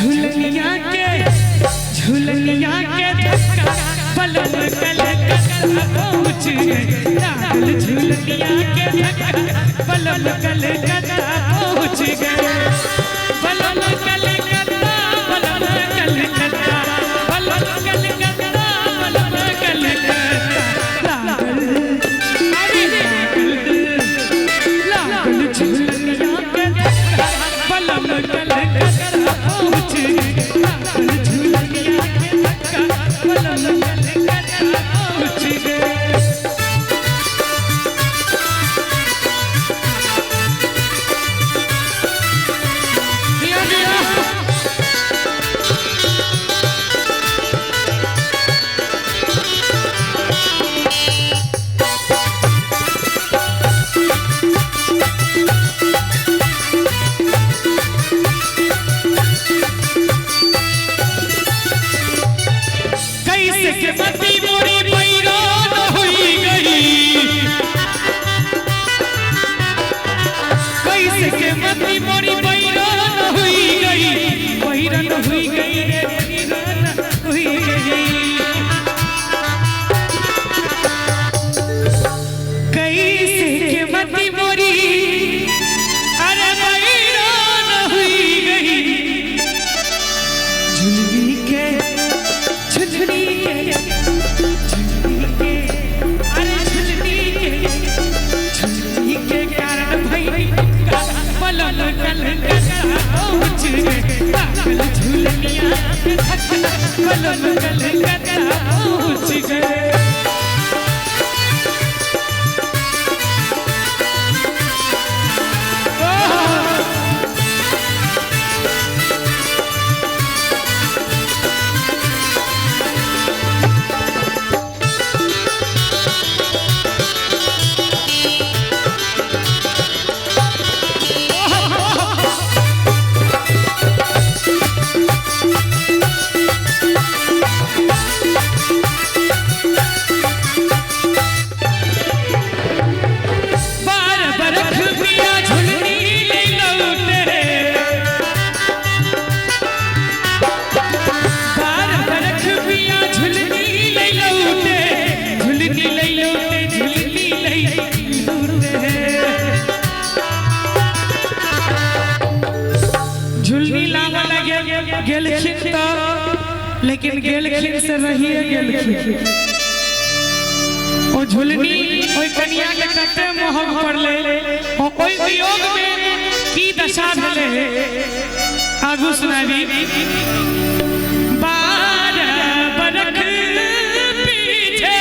झुलनिया के धक्का पलम कलकत्ता पहुँच गए लागल झुलनिया के धक्का पलम कलकत्ता पहुँच गए पलम कलकत्ता पलम कलकत्ता पलम कलकत्ता पलम कलकत्ता लागल झुलनिया के धक्का पलम कलकत्ता पहुँच गए लेकिन गेलखिन से रहिए गेलखिन ओ झुलनी ओई कन्या के कते मोह पड़ले ओ ओई वियोग में की दशा भेले आगू सुनाबी 12 बरख पीछे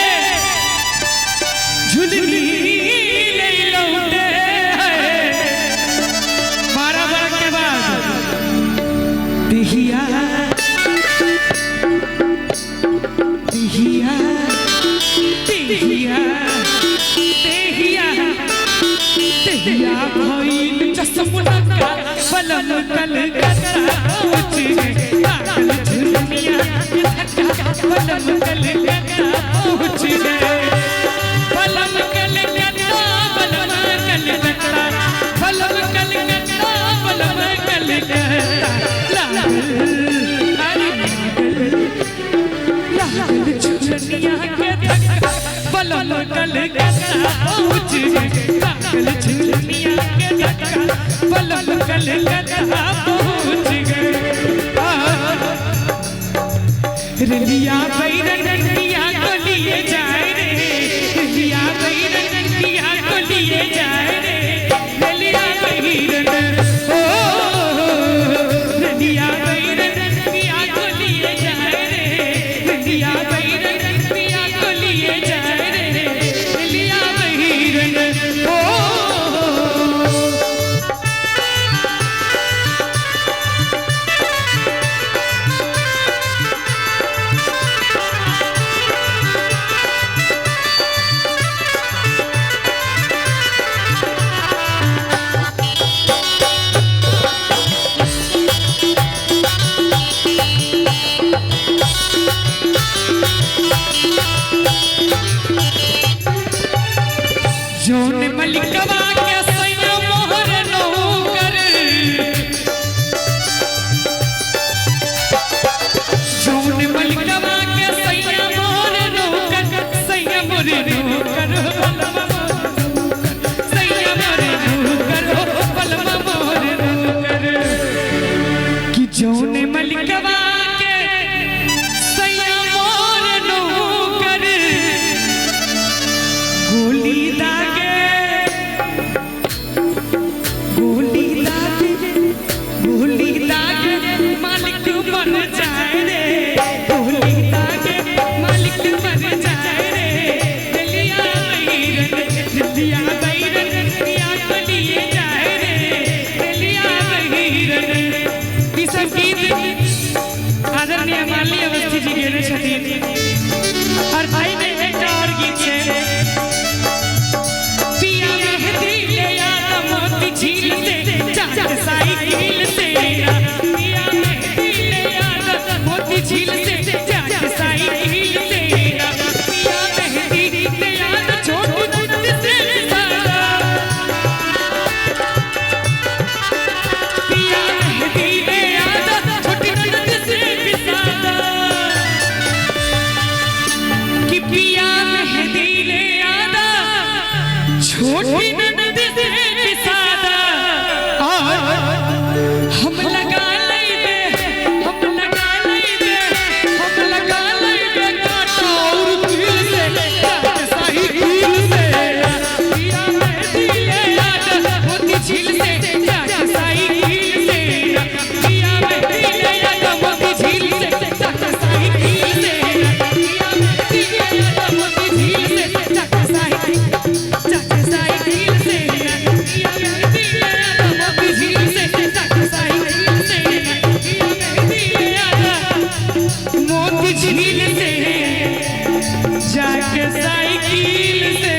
झुलनी ले लौटे 12 बरख के बाद दिहिया भइल चसमुना का पलम कलकत्ता पहुँच गए लागल झुलनिया के धक्का पलम कलकत्ता पहुँच गए पलम कलकत्ता पलम कलकत्ता पलम कलकत्ता पलम कलकत्ता लागल झुलनिया के धक्का पलम कलकत्ता पहुँच गए लागल झुलनिया के धक्का पलम कलकत्ता पहुँच गए रलिया बैरनिया को लिए जाए रे रलिया बैरनिया को लिए जाए रे रलिया बैरन ओ रलिया बैरनिया को लिए जाए रे रलिया बैरनिया को लिए जाए रे रलिया बैरन ओ जौने मलिकवा के सैया मोर नौकर गोली दागे मालिक बन जाए रे, गोली दागे मालिक बन जाए रे। दिलिया बैरन दिया लिए जाए रे, दिलिया बैरन। ई सब गीत आदरणीय माननीय अवस्थी जी गेले छथिन। और भाई ने एक और गीत है, पिया मेहंदी ले आया मोती झील से चाचा साइकिल से, पिया मेहंदी ले आया मोती झील से चाचा साइकिल से, पिया मेहंदी ले आया छोटी नंद से सादा, पिया मेहंदी ले आया छोटी नंद से सादा, कि पिया मेहंदी ले आया छोटी नंद से सादा। हम लगा लेबे काटा और दिल से सही दिल से, पिया मेहंदी ले आया मोती झील से चाचा सही दिल से, पिया मेहंदी ले आया मोती झील से चाचा सही दिल से, पिया मेहंदी ले आया मोती झील से चाचा सही दिल से, पिया मेहंदी ले आया मोती झील से चाचा सही दिल से, पिया मेहंदी ले आया मोती झील से जाके साइकिल से।